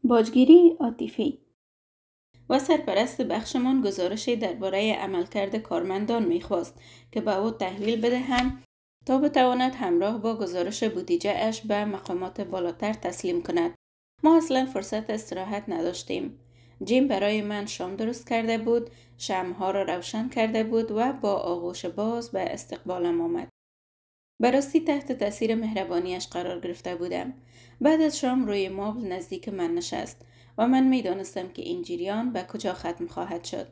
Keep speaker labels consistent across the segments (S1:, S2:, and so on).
S1: باجگیری عاطفی و سرپرست بخشمان گزارشی درباره عملکرد کارمندان می‌خواست که به او تحویل بدهم تا بتواند همراه با گزارش بودجه اش به مقامات بالاتر تسلیم کند. ما اصلا فرصت استراحت نداشتیم. جیم برای من شام درست کرده بود، شمع‌ها را روشن کرده بود و با آغوش باز به استقبالم آمد. براستی تحت تاثیر مهربانیش قرار گرفته بودم. بعد از شام روی مبل نزدیک من نشست و من می دانستم که این جریان به کجا ختم خواهد شد.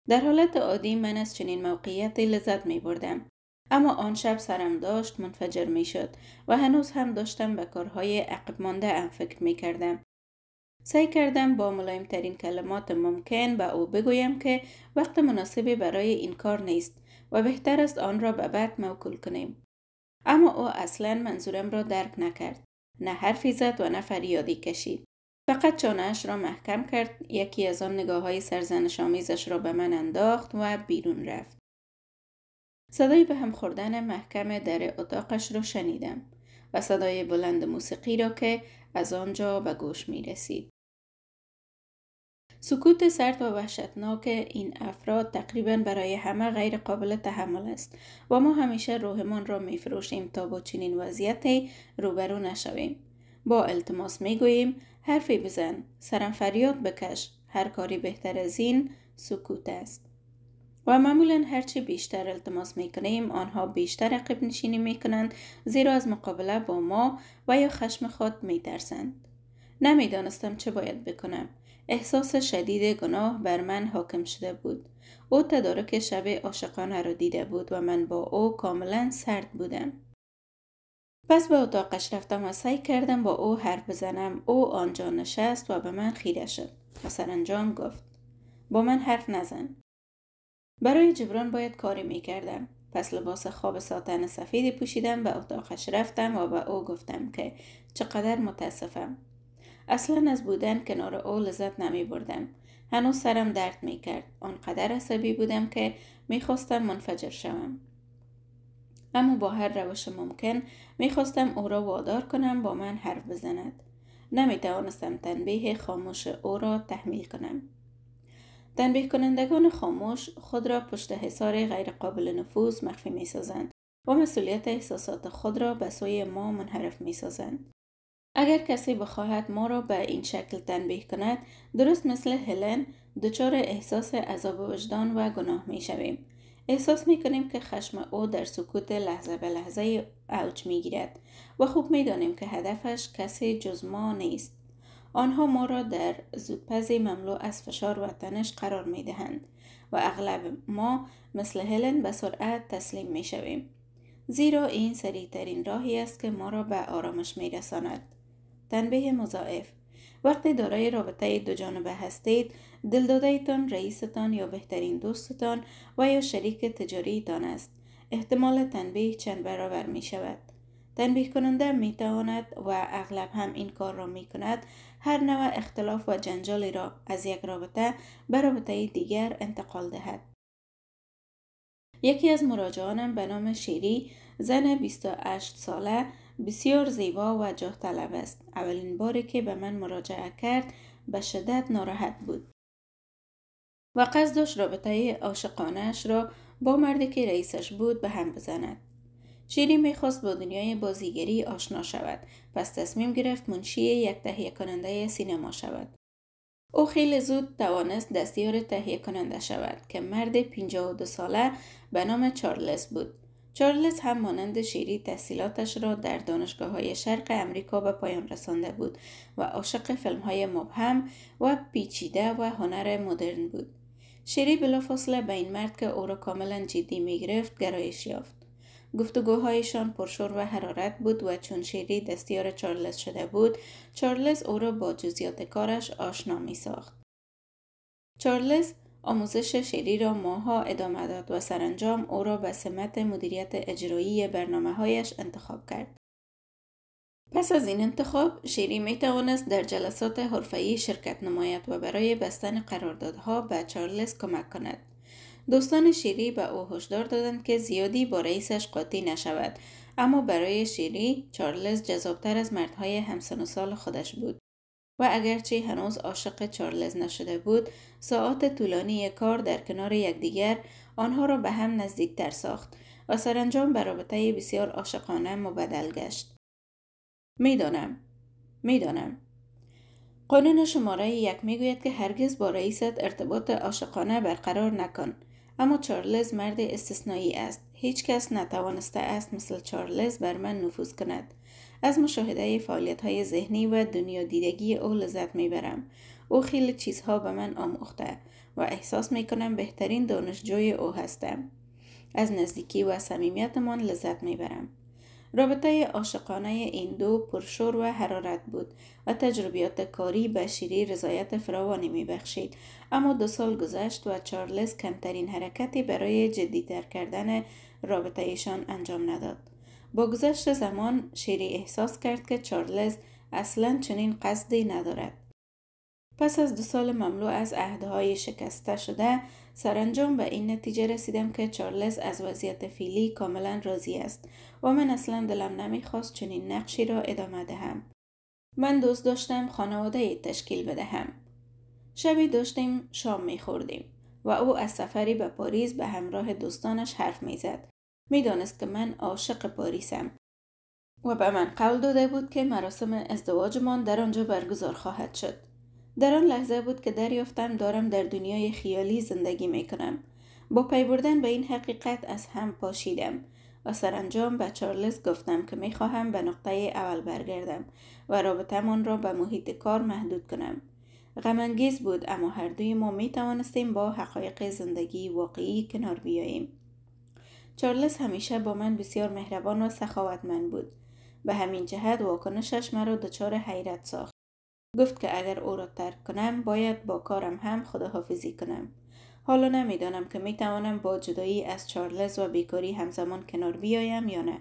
S1: در حالت عادی من از چنین موقعیتی لذت می بردم. اما آن شب سرم داشت منفجر می شد و هنوز هم داشتم به کارهای عقب مانده ام فکر می کردم. سعی کردم با ملایم ترین کلمات ممکن به او بگویم که وقت مناسبی برای این کار نیست و بهتر است آن را به بعد موکول کنیم. اما او اصلا منظورم را درک نکرد. نه حرفی زد و نه فریادی کشید. فقط چانه‌اش را محکم کرد، یکی از آن نگاه‌های سرزنش‌آمیزش را به من انداخت و بیرون رفت. صدای به هم خوردن محکم در اتاقش را شنیدم و صدای بلند موسیقی را که از آنجا به گوش می رسید. سکوت سرد و وحشتناک این افراد تقریباً برای همه غیر قابل تحمل است و ما همیشه روحمان را می فروشیم تا با چنین وضعیتی روبرو نشویم. با التماس می گوییم حرفی بزن، سرم فریاد بکش، هر کاری بهتر از این سکوت است. و معمولاً هرچی بیشتر التماس می کنیم آنها بیشتر عقب نشینی می کنند، زیرا از مقابله با ما و یا خشم خود می ترسند. نمی دانستم چه باید بکنم. احساس شدید گناه بر من حاکم شده بود. او تدارک شب عاشقانه را دیده بود و من با او کاملا سرد بودم. پس به اتاقش رفتم و سعی کردم با او حرف بزنم. او آنجا نشست و به من خیره شد و سرانجام گفت با من حرف نزن. برای جبران باید کاری می کردم. پس لباس خواب ساتن سفیدی پوشیدم، به اتاقش رفتم و به او گفتم که چقدر متاسفم. اصلا از بودن کنار او لذت نمی بردم. هنوز سرم درد می کرد. آنقدر عصبی بودم که می خواستم منفجر شوم. اما با هر روش ممکن می خواستم او را وادار کنم با من حرف بزند. نمی توانستم تنبیه خاموش او را تحمیل کنم. تنبیه کنندگان خاموش خود را پشت حصار غیر قابل نفوذ مخفی می سازند و مسئولیت احساسات خود را به سوی ما منحرف می سازند. اگر کسی بخواهد ما را به این شکل تنبیه کند، درست مثل هلن دچار احساس عذاب وجدان و گناه می شویم. احساس می کنیم که خشم او در سکوت لحظه به لحظه اوج می گیرد و خوب می دانیم که هدفش کسی جز ما نیست. آنها ما را در زودپزی مملو از فشار و تنش قرار می دهند و اغلب ما مثل هلن به سرعت تسلیم می شویم. زیرا این سریع ترین راهی است که ما را به آرامش می رساند. تنبیه مضاعف: وقتی دارای رابطه دو جانبه هستید، دلداده‌تان رئیستان یا بهترین دوستتان و یا شریک تجاریتان است، احتمال تنبیه چند برابر می شود. تنبیه کننده می تواند و اغلب هم این کار را می کند هر نوع اختلاف و جنجالی را از یک رابطه به رابطه دیگر انتقال دهد. یکی از مراجعانم به نام شیری، زن 28 ساله، بسیار زیبا و جاه طلب است. اولین باری که به من مراجعه کرد به شدت ناراحت بود و قصد داشت رابطه عاشقانه‌اش را با مردی که رئیسش بود به هم بزند. شیری میخواست با دنیای بازیگری آشنا شود، پس تصمیم گرفت منشی یک تهیه کننده سینما شود. او خیلی زود توانست دستیار تهیه کننده شود که مرد 52 ساله به نام چارلز بود. چارلز هم مانند شیری تحصیلاتش را در دانشگاه‌های شرق امریکا به پایان رسانده بود و عاشق فیلم‌های مبهم و پیچیده و هنر مدرن بود. شیری بلافاصله به این مرد که او را کاملا جدی می‌گرفت گرایش یافت. گفتگوهایشان پرشور و حرارت بود و چون شیری دستیار چارلز شده بود، چارلز او را با جزئیات کارش آشنا می ساخت. چارلز آموزش شیری را ماه‌ها ادامه داد و سرانجام او را به سمت مدیریت اجرایی برنامه‌هایش انتخاب کرد. پس از این انتخاب، شیری می توانست در جلسات حرفه‌ای شرکت نماید و برای بستن قراردادها به چارلز کمک کند. دوستان شیری به او هشدار دادند که زیادی با رئیسش قاطی نشود، اما برای شیری چارلز جذابتر از مردهای همسن و سال خودش بود. و اگرچه هنوز عاشق چارلز نشده بود، ساعات طولانی کار در کنار یکدیگر آنها را به هم نزدیکتر ساخت و سرانجام به رابطه بسیار عاشقانه مبدل گشت. میدانم. قانون شماره 1 میگوید که هرگز با رئیست ارتباط عاشقانه برقرار نکن. اما چارلز مرد استثنایی است. هیچ کس نتوانسته است مثل چارلز بر من نفوذ کند. از مشاهده فعالیت‌های ذهنی و دنیا دیدگی او لذت میبرم. او خیلی چیزها به من آموخته و احساس میکنم بهترین دانشجوی او هستم. از نزدیکی و صمیمیتمان لذت میبرم. رابطه عاشقانه این دو پرشور و حرارت بود و تجربیات کاری به شیری رضایت فراوانی می بخشید. اما 2 سال گذشت و چارلز کمترین حرکتی برای جدی‌تر کردن رابطه‌شان انجام نداد. با گذشت زمان شیری احساس کرد که چارلز اصلاً چنین قصدی ندارد. پس از 2 سال مملو از عهدهای شکسته شده، سرانجام به این نتیجه رسیدم که چارلز از وضعیت فعلی کاملا راضی است و من اصلا دلم نمیخواست چنین نقشی را ادامه دهم. من دوست داشتم خانواده تشکیل بدهم. شبی داشتیم شام میخوردیم و او از سفری به پاریس به همراه دوستانش حرف میزد. میدانست که من عاشق پاریسم و به من قول داده بود که مراسم ازدواجمان در آنجا برگزار خواهد شد. در آن لحظه بود که دریافتم دارم در دنیای خیالی زندگی می کنم. با پی بردن به این حقیقت از هم پاشیدم و سرانجام به چارلز گفتم که می خواهم به نقطه اول برگردم و رابطه‌مان را به محیط کار محدود کنم. غم‌انگیز بود، اما هر دوی ما می توانستیم با حقایق زندگی واقعی کنار بیاییم. چارلز همیشه با من بسیار مهربان و سخاوتمند بود. به همین جهت واکنشش مرا دچار حیرت ساخت. گفت که اگر او را ترک کنم باید با کارم هم خداحافظی کنم. حالا نمیدانم که میتوانم با جدایی از چارلز و بیکاری همزمان کنار بیایم یا نه.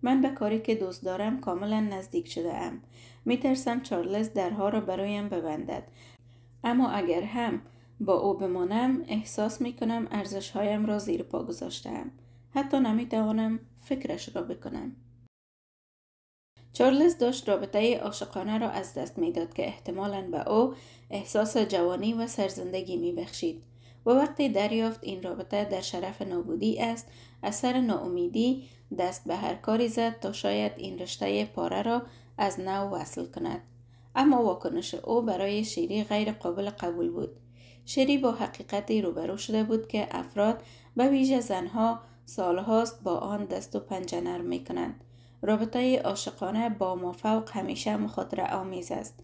S1: من به کاری که دوست دارم کاملا نزدیک شده ام. میترسم چارلز درها را برایم ببندد. اما اگر هم با او بمانم احساس میکنم ارزشهایم را زیر پا گذاشتم. حتی نمیتوانم فکرش را بکنم. چارلز داشت رابطه عاشقانه را از دست میداد که احتمالاً به او احساس جوانی و سرزندگی میبخشید و وقتی دریافت این رابطه در شرف نابودی است، از سر ناامیدی دست به هر کاری زد تا شاید این رشته پاره را از نو وصل کند. اما واکنش او برای شیری غیر قابل قبول بود. شیری با حقیقتی روبرو شده بود که افراد به ویژه زنها سالهاست با آن دست و پنجه نرم میکنند. رابطه عاشقانه با مافوق همیشه مخاطره آمیز است.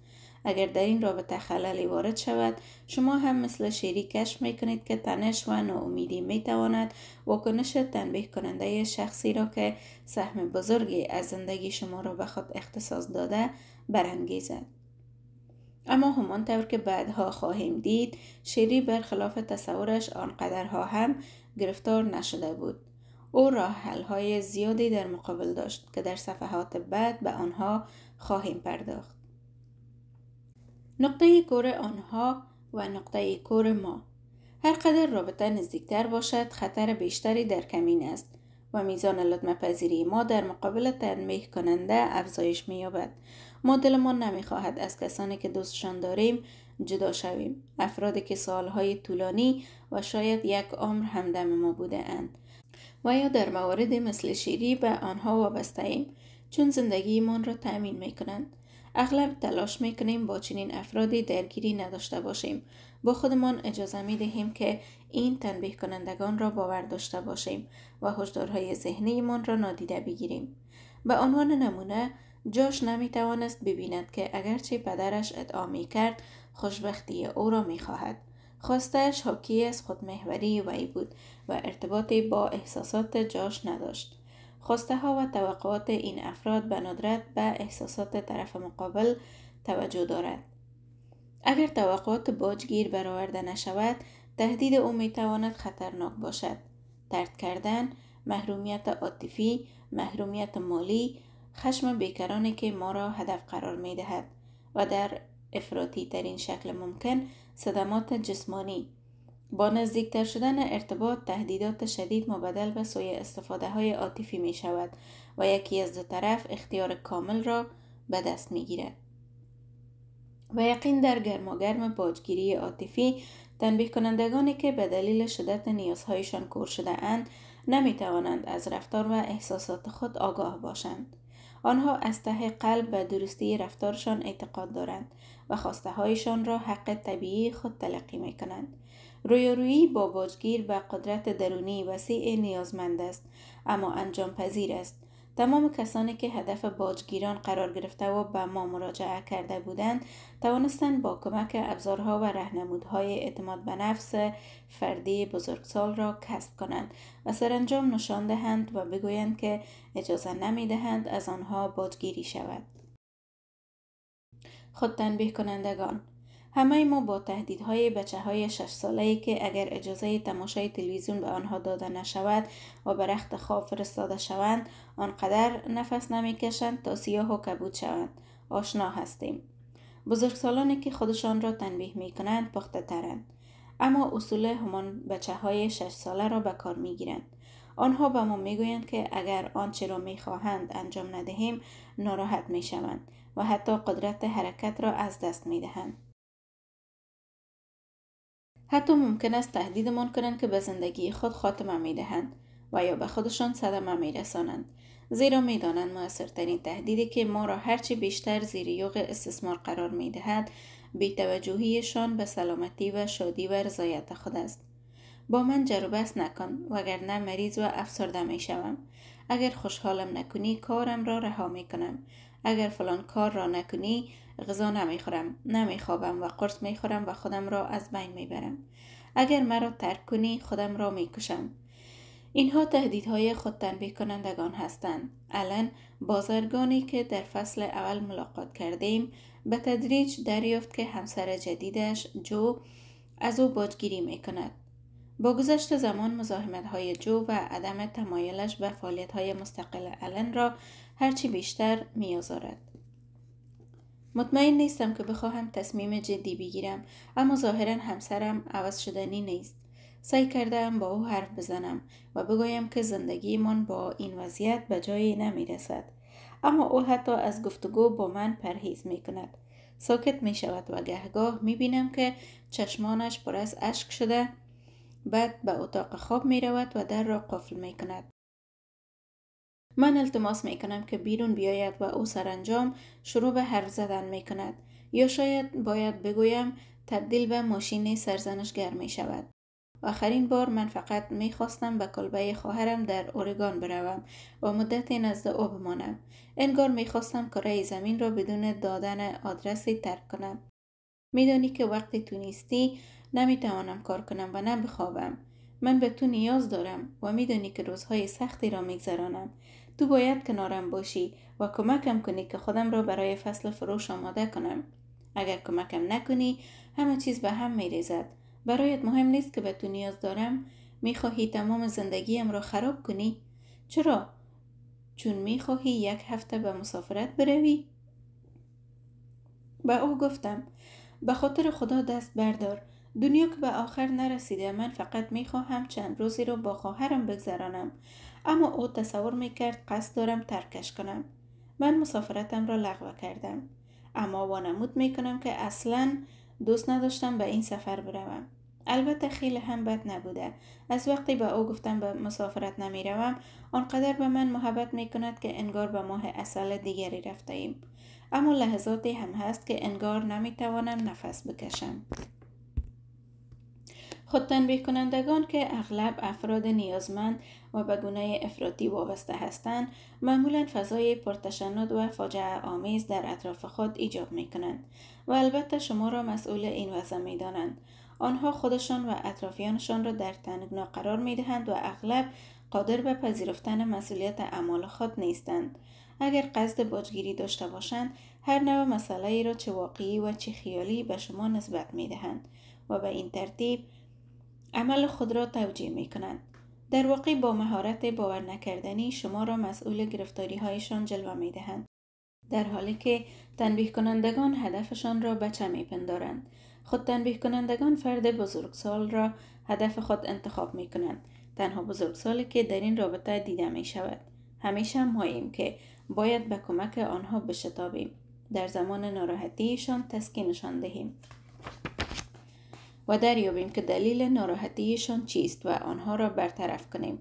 S1: اگر در این رابطه خللی وارد شود، شما هم مثل شیری کشف میکنید که تنش و ناامیدی میتواند واکنش تنبیه کننده شخصی را که سهم بزرگی از زندگی شما را به خود اختصاص داده برانگیزد. اما همانطور که بعدها خواهیم دید، شیری برخلاف تصورش آنقدرها هم گرفتار نشده بود. او راه حل‌های زیادی در مقابل داشت که در صفحات بعد به آنها خواهیم پرداخت. نقطه کور آنها و نقطه کور ما. هر قدر رابطه نزدیکتر باشد، خطر بیشتری در کمین است و میزان لطم‌پذیری ما در مقابل تنبیه کننده افزایش می‌یابد. ما دلمان نمی‌خواهد از کسانی که دوستشان داریم جدا شویم. افرادی که سالهای طولانی و شاید یک عمر همدم ما بوده اند و یا در موارد مثل شیری به آنها وابسته ایم، چون زندگیمان را تأمین می‌کنند. اغلب تلاش می‌کنیم با چنین افرادی درگیری نداشته باشیم. با خودمان اجازه می‌دهیم که این تنبیه کنندگان را باور داشته باشیم و هشدارهای ذهنیمان را نادیده بگیریم. به عنوان نمونه، جاش نمی‌توانست ببیند که اگرچه پدرش ادعا می‌کرد خوشبختی او را می‌خواهد، خواستش حاکی از خودمحوری وی بود و ارتباطی با احساسات جاش نداشت. خواسته ها و توقعات این افراد به ندرت به احساسات طرف مقابل توجه دارد. اگر توقعات باجگیر برآورده نشود، تهدید او می تواند خطرناک باشد. طرد کردن، محرومیت عاطفی، محرومیت مالی، خشم بیکرانی که ما را هدف قرار می دهد و در افراطی ترین شکل ممکن صدمات جسمانی. با نزدیکتر شدن ارتباط، تهدیدات شدید مبدل به سوء استفاده های عاطفی می شود و یکی از دو طرف اختیار کامل را به دست می گیرد. و یقین در گرماگرم باجگیری عاطفی، تنبیه کنندگانی که به دلیل شدت نیازهایشان کور شده اند نمی توانند از رفتار و احساسات خود آگاه باشند. آنها از ته قلب به درستی رفتارشان اعتقاد دارند و خواسته هایشان را حق طبیعی خود تلقی می کنند. رویارویی با باجگیر به قدرت درونی وسیع نیازمند است، اما انجام پذیر است. تمام کسانی که هدف باجگیران قرار گرفته و به ما مراجعه کرده بودند توانستند با کمک ابزارها و راهنمودهای اعتماد به نفس فردی بزرگسال را کسب کنند و سرانجام نشان دهند و بگویند که اجازه نمی دهند از آنها باجگیری شود. خود تنبیه کنندگان: همه ما با تهدیدهای بچه‌های 6 ساله‌ای که اگر اجازه تماشای تلویزیون به آنها داده نشود و به رخت خواب فرستاده شوند آنقدر نفس نمی‌کشند تا سیاه و کبود شوند آشنا هستیم. بزرگسالانی که خودشان را تنبیه می‌کنند پخته ترند، اما اصول همان بچه‌های 6 ساله را به کار می‌گیرند. آنها به ما میگویند که اگر آنچه را می‌خواهند انجام ندهیم ناراحت می‌شوند و حتی قدرت حرکت را از دست می‌دهند. حتی ممکن است تهدیدمان کنند که به زندگی خود خاتمه می‌دهند و یا به خودشان صدمه می‌رسانند، زیرا می‌دانند مؤثرترین تهدیدی که ما را هرچی بیشتر زیر یوغ استثمار قرار می‌دهد بی‌توجهیشان به سلامتی و شادی و رضایت خود است. با من جر و بحث نکن وگرنه مریض و افسرده می‌شوم. اگر خوشحالم نکنی کارم را رها می‌کنم. اگر فلان کار را نکنی غذا نمیخورم، نمیخوابم و قرص میخورم و خودم را از بین میبرم. اگر مرا ترک کنی خودم را میکشم. اینها تهدیدهای خود تنبیه کنندگان هستند. الان بازرگانی که در فصل اول ملاقات کردیم به تدریج دریافت که همسر جدیدش جو از او باجگیری میکند. با گذشت زمان مزاحمت‌های جو و عدم تمایلش به فعالیت‌های مستقل الن را هرچی بیشتر می‌آزارد. مطمئن نیستم که بخواهم تصمیم جدی بگیرم، اما ظاهراً همسرم عوض شدنی نیست. سعی کردم با او حرف بزنم و بگویم که زندگیمان با این وضعیت به جایی نمی‌رسد، اما او حتی از گفتگو با من پرهیز می‌کند. ساکت می‌شود و گهگاه می‌بینم که چشمانش پر از اشک شده. بعد به اتاق خواب می رود و در را قفل می کند. من التماس می کنم که بیرون بیاید و او سرانجام شروع به حرف زدن می کند، یا شاید باید بگویم تبدیل به ماشین سرزنشگر می شود. آخرین بار من فقط می خواستم به کلبه خواهرم در اورگان بروم و مدتی نزد او بمانم. انگار می خواستم کره زمین را بدون دادن آدرسی ترک کنم. میدانی که وقتی تو نیستی نمیتوانم کار کنم و نه بخوابم. من به تو نیاز دارم و میدانی که روزهای سختی را میگذرانم. تو باید کنارم باشی و کمکم کنی که خودم را برای فصل فروش آماده کنم. اگر کمکم نکنی همه چیز به هم میریزد. برایت مهم نیست که به تو نیاز دارم؟ میخواهی تمام زندگیم را خراب کنی؟ چرا؟ چون میخواهی یک هفته به مسافرت بروی؟ به او گفتم به خاطر خدا دست بردار. دنیا که به آخر نرسیده. من فقط میخواهم چند روزی رو با خواهرم بگذرانم. اما او تصور میکرد قصد دارم ترکش کنم. من مسافرتم را لغو کردم، اما وانمود میکنم که اصلا دوست نداشتم به این سفر بروم. البته خیلی هم بد نبوده. از وقتی به او گفتم به مسافرت نمیروم آنقدر به من محبت میکند که انگار به ماه عسل دیگری رفته ایم. اما لحظاتی هم هست که انگار نمیتوانم نفس بکشم. خود تنبیه کنندگان که اغلب افراد نیازمند و به گونه افراطی وابسته هستند معمولا فضای پرتشنج و فاجعه آمیز در اطراف خود ایجاد می کنند و البته شما را مسئول این وضع می دانند. آنها خودشان و اطرافیانشان را در تنگنا قرار می دهند و اغلب قادر به پذیرفتن مسئولیت اعمال خود نیستند. اگر قصد باجگیری داشته باشند هر نوع مسئله ای را چه واقعی و چه خیالی به شما نسبت می دهند و به این ترتیب عمل خود را توجیه می کنند. در واقع با مهارت باور نکردنی شما را مسئول گرفتاری هایشان جلوه می دهند، در حالی که تنبیه کنندگان هدفشان را بچه می پندارند. خود تنبیه کنندگان فرد بزرگسال را هدف خود انتخاب می کنند. تنها بزرگسالی که در این رابطه دیده می شود. همیشه ماییم که باید به کمک آنها بشتابیم. در زمان ناراحتیشان تسکینشان دهیم و دریابیم که دلیل ناراحتیشان چیست و آنها را برطرف کنیم.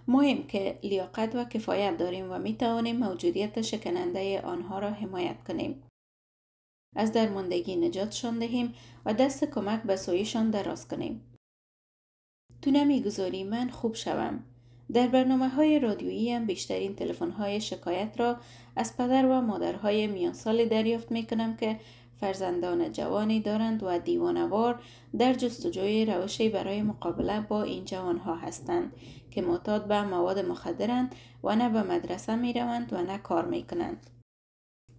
S1: مهم که لیاقت و کفایت داریم و می توانیم موجودیت شکننده آنها را حمایت کنیم. از درماندگی نجاتشان دهیم و دست کمک به سویشان دراز کنیم. تو نمیگذاری من خوب شوم. در برنامه‌های رادیویی هم بیشترین تلفن‌های شکایت را از پدر و مادرهای میان سال دریافت می‌کنم که فرزندان جوانی دارند و دیوانه‌وار در جستجوی روشی برای مقابله با این جوانها هستند که معتاد به مواد مخدرند و نه به مدرسه می‌روند و نه کار می‌کنند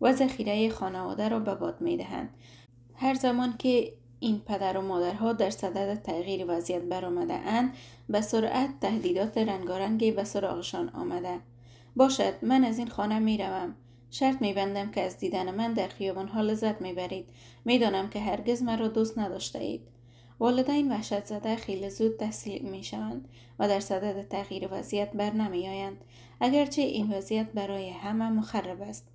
S1: و ذخیره خانواده را به باد می‌دهند. هر زمان که این پدر و مادرها در صدد تغییر وضعیت برآمده اند، به سرعت تهدیدات رنگارنگی به سراغشان آمده. باشد من از این خانه می روم. شرط می بندم که از دیدن من در خیابان‌ها لذت می برید. می دانم که هرگز مرا دوست نداشته اید. والدین وحشت زده خیلی زود تسلیم می شوند و در صدد تغییر وضعیت بر نمی آیند. اگرچه این وضعیت برای همه مخرب است.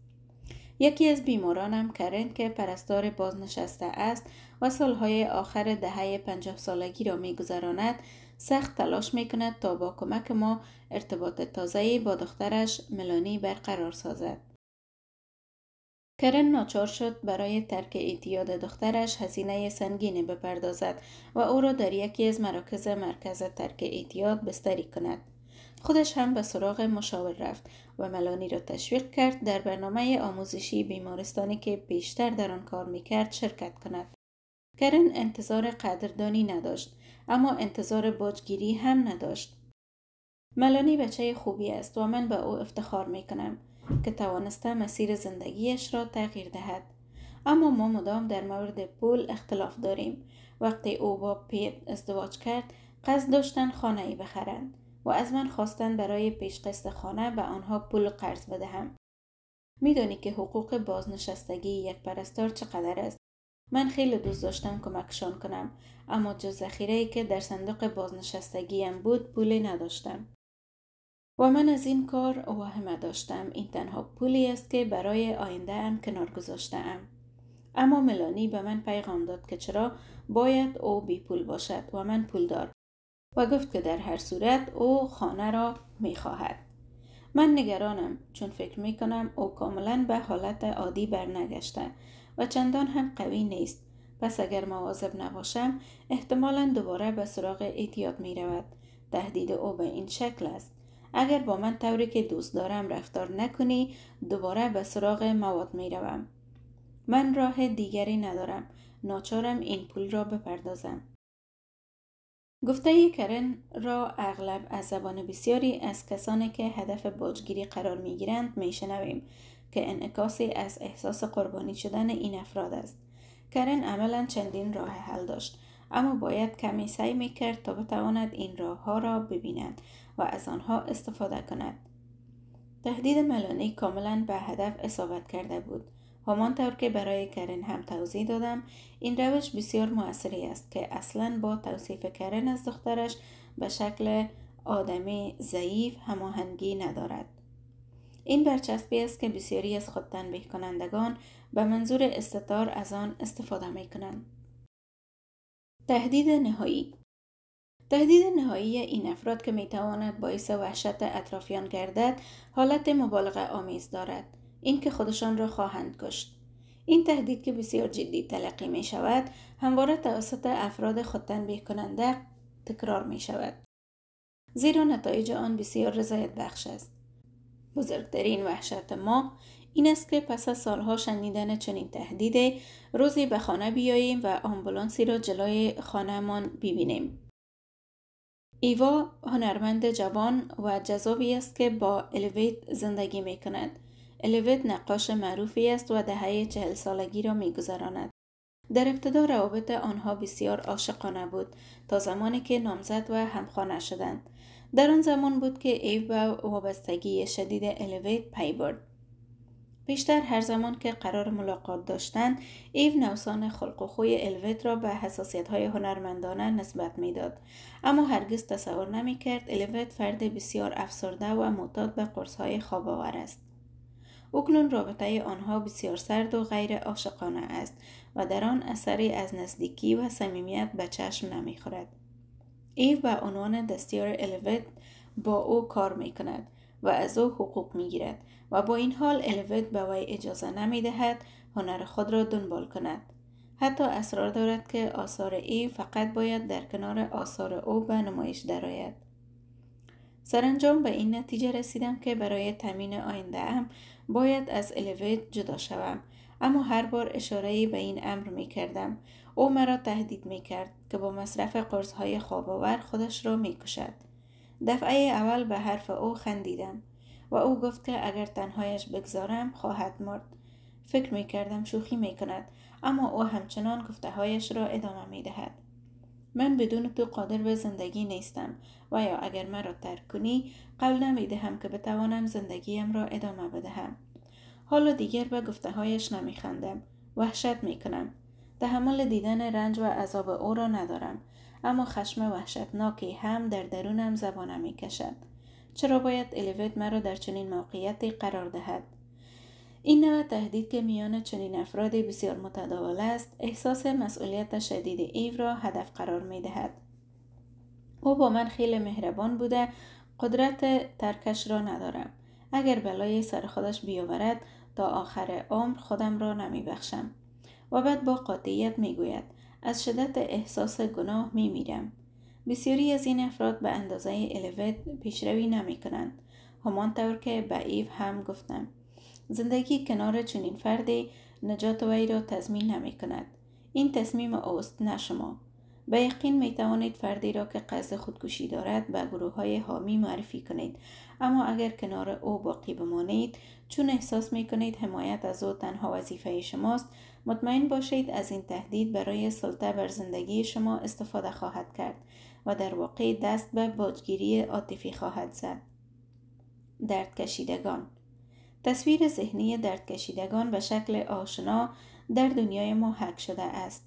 S1: یکی از بیمارانم کرن که پرستار بازنشسته است و سالهای آخر دهه 50 سالگی را می گذراند، سخت تلاش می کند تا با کمک ما ارتباط تازه‌ای با دخترش ملانی برقرار سازد. کرن ناچار شد برای ترک اعتیاد دخترش هزینه سنگینی بپردازد و او را در یکی از مرکز ترک اعتیاد بستری کند. خودش هم به سراغ مشاور رفت و ملانی را تشویق کرد در برنامه آموزشی بیمارستانی که بیشتر در آن کار میکرد شرکت کند. کرن انتظار قدردانی نداشت، اما انتظار باجگیری هم نداشت. ملانی بچه خوبی است و من به او افتخار میکنم که توانسته مسیر زندگیش را تغییر دهد. اما ما مدام در مورد پول اختلاف داریم. وقتی او با پیت ازدواج کرد، قصد داشتن خانه‌ای بخرند و از من خواستن برای پیشقسط خانه به آنها پول قرض بدهم. میدانی که حقوق بازنشستگی یک پرستار چقدر است. من خیلی دوست داشتم کمکشان کنم، اما جز ذخیره‌ای که در صندوق بازنشستگیم بود پولی نداشتم. و من از این کار واهمه داشتم. این تنها پولی است که برای آینده ام کنار گذاشته‌ام. اما ملانی به من پیغام داد که چرا باید او بی پول باشد و من پولدار، و گفت که در هر صورت او خانه را می خواهد. من نگرانم چون فکر می کنم او کاملا به حالت عادی برنگشته و چندان هم قوی نیست. پس اگر مواظب نباشم احتمالاً دوباره به سراغ اعتیاد می رود. تهدید او به این شکل است: اگر با من طوری که دوست دارم رفتار نکنی دوباره به سراغ مواد می روم. من راه دیگری ندارم. ناچارم این پول را بپردازم. گفته کرن را اغلب از زبان بسیاری از کسانی که هدف باجگیری قرار می گیرند می شنویم که انعکاسی از احساس قربانی شدن این افراد است. کرن عملا چندین راه حل داشت، اما باید کمی سعی می کرد تا بتواند این راه ها را ببیند و از آنها استفاده کند. تهدید ملانی کاملا به هدف اصابت کرده بود. همانطور که برای کرن هم توضیح دادم، این روش بسیار مؤثری است که اصلاً با توصیف کرن از دخترش به شکل آدمی ضعیف هماهنگی ندارد. این برچسبی است که بسیاری از خود تنبیه کنندگان به منظور استتار از آن استفاده می کنند. تهدید نهایی این افراد که می تواند باعث وحشت اطرافیان گردد، حالت مبالغه آمیز دارد. این که خودشان را خواهند کشت. این تهدید که بسیار جدی تلقی می شود، همواره توسط افراد خود تنبیه کننده تکرار می شود، زیرا نتایج آن بسیار رضایت بخش است. بزرگترین وحشت ما این است که پس از سالها شنیدن چنین تهدیدی روزی به خانه بیاییم و آمبولانسی را جلوی خانه‌مان ببینیم. ایوا هنرمند جوان و جذابی است که با الیویت زندگی می کند. الیویت نقاش معروفی است و دهه 40 سالگی را می گذراند. در ابتدا روابط آنها بسیار عاشقانه بود تا زمانی که نامزد و همخانه شدند. در آن زمان بود که ایو به وابستگی شدید الیویت پی برد. بیشتر هر زمان که قرار ملاقات داشتند، ایو نوسان خلق و خوی الیویت را به حساسیت‌های هنرمندانه نسبت می‌داد، اما هرگز تصور نمی‌کرد الیویت فرد بسیار افسرده و معتاد به قرص‌های خواب‌آور است. اکنون رابطه آنها بسیار سرد و غیر عاشقانه است و در آن اثری از نزدیکی و صمیمیت به چشم نمیخورد. ایو به عنوان دستیار الیوت با او کار می کند و از او حقوق می گیرد و با این حال الیوت به وی اجازه نمی دهد هنر خود را دنبال کند. حتی اصرار دارد که آثار ایو فقط باید در کنار آثار او به نمایش درآید. سرانجام به این نتیجه رسیدم که برای تامین آینده ام باید از الیوت جدا شوم، اما هر بار اشاره‌ای به این امر می کردم. او مرا تهدید می کرد که با مصرف قرص‌های خواب‌آور خودش را می کشد. دفعه اول به حرف او خندیدم و او گفت که اگر تنهایش بگذارم خواهد مرد. فکر می کردم شوخی می کند، اما او همچنان گفته هایش را ادامه می دهد. من بدون تو قادر به زندگی نیستم و یا اگر مرا ترک کنی قول نمی دهم که بتوانم زندگیم را ادامه بدهم. حالا دیگر به گفته هایش نمی خندم. وحشت می کنم. تحمل دیدن رنج و عذاب او را ندارم، اما خشم وحشتناکی هم در درونم زبانه می کشد. چرا باید الیوت مرا در چنین موقعیتی قرار دهد؟ این نوع تهدید که میان چنین افراد بسیار متداول است، احساس مسئولیت شدید ایو را هدف قرار می دهد. او با من خیلی مهربان بوده، قدرت ترکش را ندارم. اگر بلای سر خودش بیاورد تا آخر عمر خودم را نمی بخشم. و بعد با قاطعیت می گوید از شدت احساس گناه می میرم. بسیاری از این افراد به اندازه الیوت پیشروی نمی کنند. همانطور که به ایو هم گفتم. زندگی کنار چنین فردی نجات وی را تضمین نمی کند. این تصمیم اوست، نه شما. به یقین می توانید فردی را که قصد خودکشی دارد به گروه های حامی معرفی کنید، اما اگر کنار او باقی بمانید چون احساس می کنید حمایت از او تنها وظیفه شماست، مطمئن باشید از این تهدید برای سلطه بر زندگی شما استفاده خواهد کرد و در واقع دست به باجگیری عاطفی خواهد زد. درد کشیدگان. تصویر ذهنی درد کشیدگان به شکل آشنا در دنیای ما حک شده است.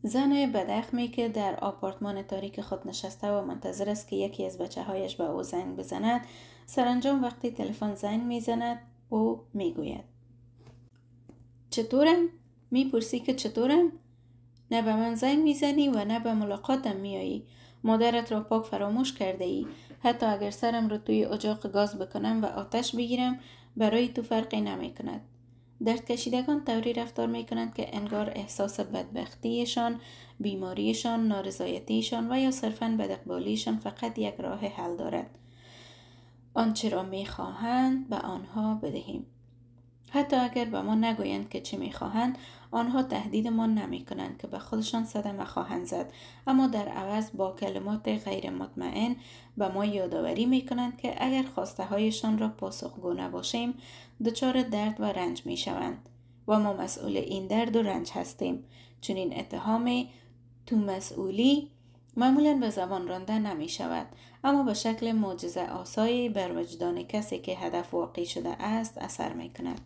S1: زن بداخمی که در آپارتمان تاریک خود نشسته و منتظر است که یکی از بچه‌هایش به او زنگ بزند، سرانجام وقتی تلفن زنگ میزند او میگوید چطورم؟ میپرسی که چطورم؟ نه به من زنگ میزنی و نه به ملاقاتم میایی. مادرت را پاک فراموش کرده ای. حتی اگر سرم را توی اجاق گاز بکنم و آتش بگیرم برای تو فرقی نمی کند. درد کشیدگان طوری رفتار می کنند که انگار احساس بدبختیشان، بیماریشان، نارضایتیشان و یا صرفاً بداقبالیشان فقط یک راه حل دارد. آنچه را می خواهند به آنها بدهیم. حتی اگر به ما نگویند که چه میخواهند، آنها تهدیدمان نمی کنند که به خودشان صدمه خواهند زد، اما در عوض با کلمات غیر مطمئن به ما یادآوری می کنند که اگر خواسته هایشان را پاسخگو نباشیم دچار درد و رنج می شوند و ما مسئول این درد و رنج هستیم. چون این اتهام تو مسئولی معمولا به زبان رانده نمی شود، اما به شکل معجزه آسایی بر وجدان کسی که هدف واقعی شده است اثر می کند.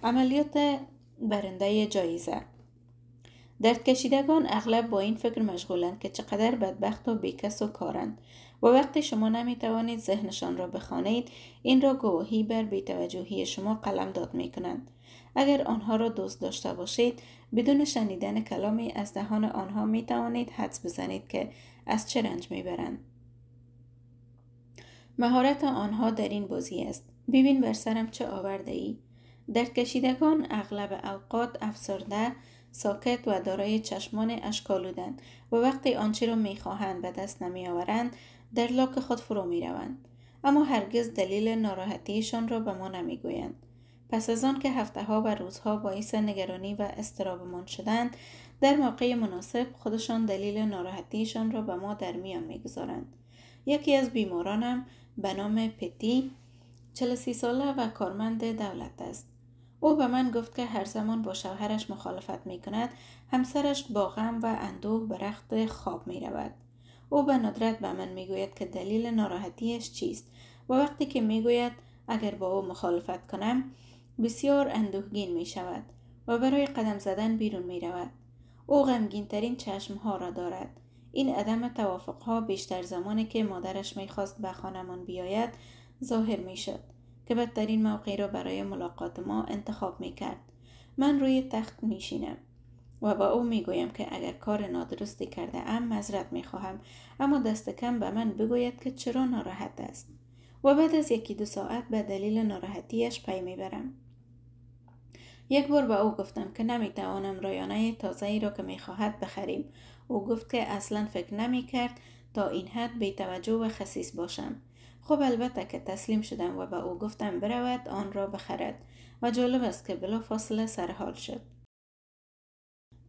S1: عملیات برنده جایزه. درد کشیدگان اغلب با این فکر مشغولند که چقدر بدبخت و بیکس و کارند و وقتی شما نمی توانید ذهنشان را بخوانید این را گواهی بر بی‌توجهی شما قلمداد می کنند. اگر آنها را دوست داشته باشید بدون شنیدن کلامی از دهان آنها می توانید حدس بزنید که از چه رنج می برند. مهارت آنها در این بازی است. ببین بر سرم چه آورده ای؟ درد کشیدگان اغلب اوقات افسرده، ساکت و دارای چشمان اشک‌آلودند و وقتی آنچه را می‌خواهند به دست نمی‌آورند در لاک خود فرو می‌روند، اما هرگز دلیل ناراحتیشان را به ما نمی‌گویند. پس از آن که هفته‌ها و روزها باعث نگرانی و اضطرابمان شدند، در موقع مناسب خودشان دلیل ناراحتیشان را به ما در میان می‌گذارند. یکی از بیمارانم به نام پتی 43 ساله و کارمند دولت است. او به من گفت که هر زمان با شوهرش مخالفت می کند، همسرش با غم و اندوه به رخت خواب می رود. او به ندرت به من می گوید که دلیل ناراحتیش چیست و وقتی که می گوید اگر با او مخالفت کنم بسیار اندوهگین می شود و برای قدم زدن بیرون می رود. او غمگین ترین چشم ها را دارد. این عدم توافق ها بیشتر زمانی که مادرش می خواست به خانمان بیاید ظاهر می شد. که بدترین موقعی را برای ملاقات ما انتخاب می کرد. من روی تخت می شینم و با او می گویم که اگر کار نادرستی کرده ام معذرت می خواهم، اما دست کم به من بگوید که چرا ناراحت است. و بعد از 1-2 ساعت به دلیل ناراحتیش پی می برم. یک بار به او گفتم که نمی توانم رایانه تازه‌ای را که می خواهد بخریم. او گفت که اصلا فکر نمی کرد تا این حد بی توجه و خسیس باشم. خب البته که تسلیم شدم و به او گفتم برود آن را بخرد و جالب است که بلافاصله سرحال شد.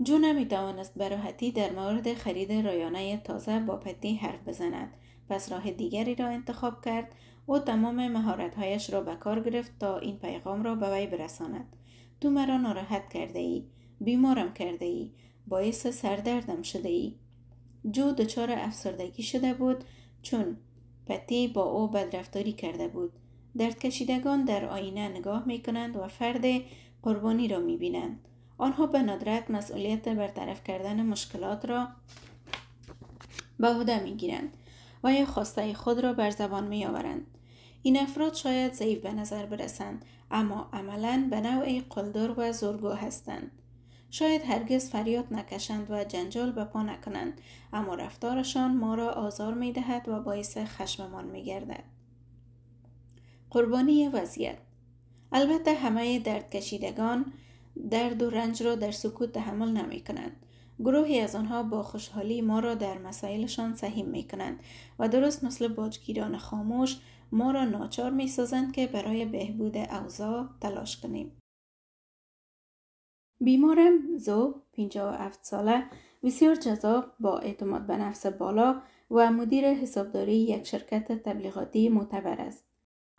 S1: جو نمی توانست به راحتی در مورد خرید رایانه تازه با پتی حرف بزند. پس راه دیگری را انتخاب کرد. او تمام مهارت‌هایش را به کار گرفت تا این پیغام را به وی برساند. تو مرا ناراحت کرده ای، بیمارم کرده ای، باعث سردردم شده ای. جو دچار افسردگی شده بود چون پتی با او بدرفتاری کرده بود. درد کشیدگان در آینه نگاه می کنند و فرد قربانی را می بینند. آنها به ندرت مسئولیت برطرف کردن مشکلات را به عهده می گیرند و یا خواسته خود را بر زبان می آورند. این افراد شاید ضعیف به نظر برسند، اما عملاً به نوعی قلدر و زورگو هستند. شاید هرگز فریاد نکشند و جنجال به پا نکنند، اما رفتارشان ما را آزار می دهد و باعث خشممان می گردد. قربانی وضعیت. البته همه درد کشیدگان درد و رنج را در سکوت تحمل نمی کنند. گروهی از آنها با خوشحالی ما را در مسائلشان سهیم می کنند و درست مثل باجگیران خاموش ما را ناچار می سازند که برای بهبود اوضاع تلاش کنیم. بیمارم زو 57 ساله، بسیار جذاب، با اعتماد به نفس بالا و مدیر حسابداری یک شرکت تبلیغاتی معتبر است.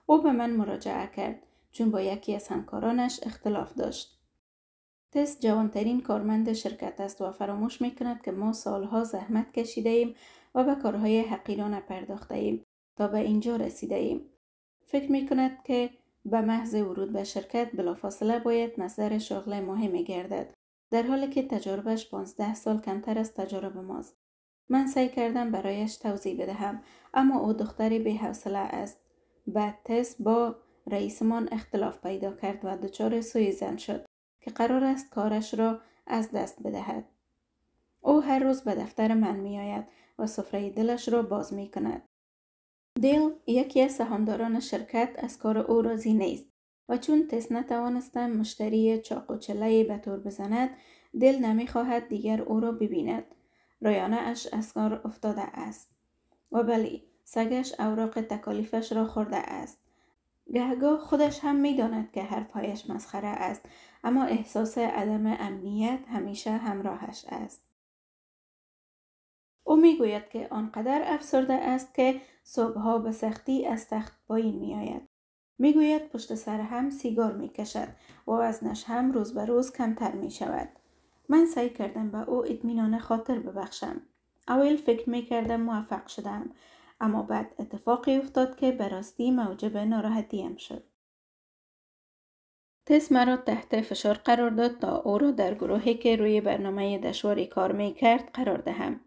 S1: او به من مراجعه کرد چون با یکی از همکارانش اختلاف داشت. تس جوانترین کارمند شرکت است و فراموش می کند که ما سالها زحمت کشیده ایم و به کارهای حقیرانه پرداخته ایم تا به اینجا رسیده ایم. فکر می کند که به محض ورود به شرکت بلافاصله باید مصدر شغل مهمی گردد، در حالی که تجربهش 15 سال کمتر از تجربه ماست. من سعی کردم برایش توضیح بدهم، اما او دختری بی‌حوصله است. بعد تس با رئیسمان اختلاف پیدا کرد و دچار سوء ظن شد که قرار است کارش را از دست بدهد. او هر روز به دفتر من می آید و سفره دلش را باز می کند. دیل، یکی از سهامداران شرکت، از کار او راضی نیست و چون تس نتوانسته مشتری چاقوچله‌ای به تور بزند، دیل نمی خواهد دیگر او را ببیند. رایانه اش از کار افتاده است. و بلی، سگش اوراق تکالیفش را خورده است. گهگاه خودش هم می داند که حرفهایش مسخره است، اما احساس عدم امنیت همیشه همراهش است. او می گوید که آنقدر افسرده است که صبحها به سختی از تخت پایین می آید. می گوید پشت سر هم سیگار می کشد و وزنش هم روز به روز کمتر می شود. من سعی کردم به او اطمینان خاطر ببخشم. اول فکر می کردم موفق شدم، اما بعد اتفاقی افتاد که به راستی موجب ناراحتیم شد. تس مرا تحت فشار قرار داد تا او را در گروهی که روی برنامه دشواری کار می کرد قرار دهم.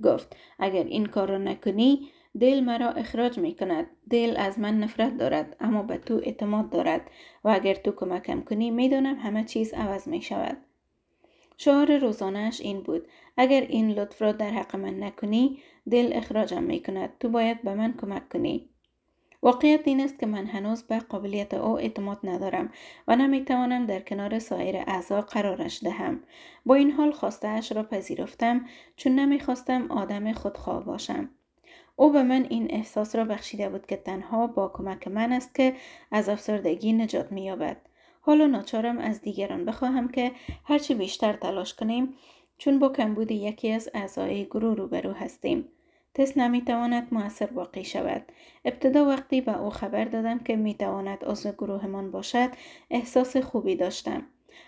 S1: گفت اگر این کار را نکنی دیل مرا اخراج می کند. دیل از من نفرت دارد، اما به تو اعتماد دارد و اگر تو کمکم کنی می دانم همه چیز عوض می شود. شعار روزانه‌اش این بود: اگر این لطف را در حق من نکنی دیل اخراجم می کند. تو باید به من کمک کنی. واقعیت این است که من هنوز به قابلیت او اعتماد ندارم و نمی توانم در کنار سایر اعضا قرارش دهم. با این حال خواسته اش را پذیرفتم چون نمی خواستم آدم خودخواه باشم. او به من این احساس را بخشیده بود که تنها با کمک من است که از افسردگی نجات می یابد. حالا ناچارم از دیگران بخواهم که هرچی بیشتر تلاش کنیم، چون با کمبود یکی از اعضای گروه روبرو هستیم. تس نمی تواند مؤثر باقی شود. ابتدا وقتی به او خبر دادم که می تواند عضو گروهمان باشد، احساس خوبی داشتم.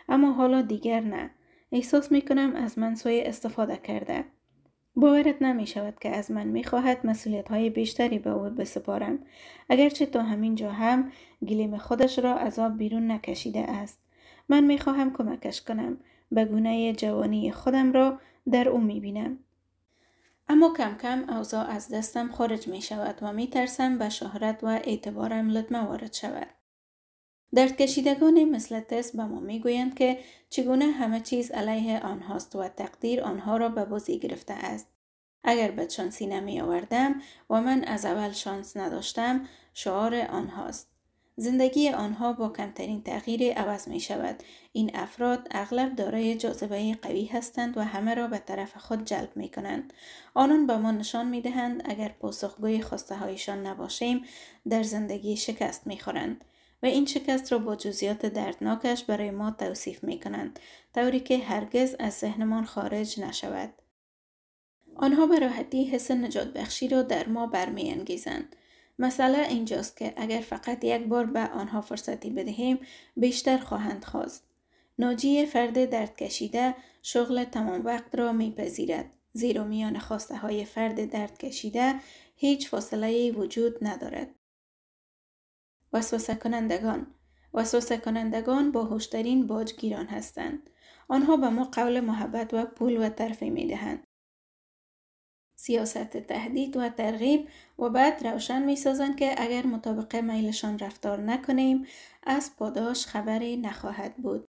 S1: اما حالا دیگر نه. احساس می کنم از من سوء استفاده کرده. باورت نمی شود که از من می خواهد مسئولیت های بیشتری به او بسپارم، اگرچه تا همین جا هم گلیم خودش را از آب بیرون نکشیده است. من می خواهم کمکش کنم. به گونه جوانی خودم را در او می بینم. اما کم کم اوضاع از دستم خارج می شود و می ترسم به شهرت و اعتبارم لطمه وارد شود. درد کشیدگان مثل تس به ما می گویند که چگونه همه چیز علیه آنهاست و تقدیر آنها را به بازی گرفته است. اگر بدشانسی نمی آوردم و من از اول شانس نداشتم، شعار آنهاست. زندگی آنها با کمترین تغییر عوض می شود. این افراد اغلب دارای جاذبه قوی هستند و همه را به طرف خود جلب می کنند. آنان به ما نشان می دهند اگر پاسخگوی خواسته هایشان نباشیم، در زندگی شکست می خورند. و این شکست را با جزئیات دردناکش برای ما توصیف می کنند، طوری که هرگز از ذهنمان خارج نشود. آنها به راحتی حس نجات بخشی را در ما برمی انگیزند. مسئله اینجاست که اگر فقط یک بار به آنها فرصتی بدهیم، بیشتر خواهند خواست. ناجی فرد درد کشیده شغل تمام وقت را میپذیرد، زیرا میان خواسته های فرد درد کشیده هیچ فاصله وجود ندارد. وسوسه کنندگان باهوشترین باجگیران هستند. آنها به ما قول محبت و پول و ترفیع می دهند. سیاست تهدید و ترغیب و بعد روشن می سازند که اگر مطابق میلشان رفتار نکنیم، از پاداش خبری نخواهد بود.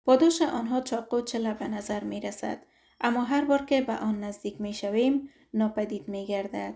S1: پاداش آنها چاقو چله به نظر می رسد، اما هر بار که به آن نزدیک می شویم، ناپدید می گردد.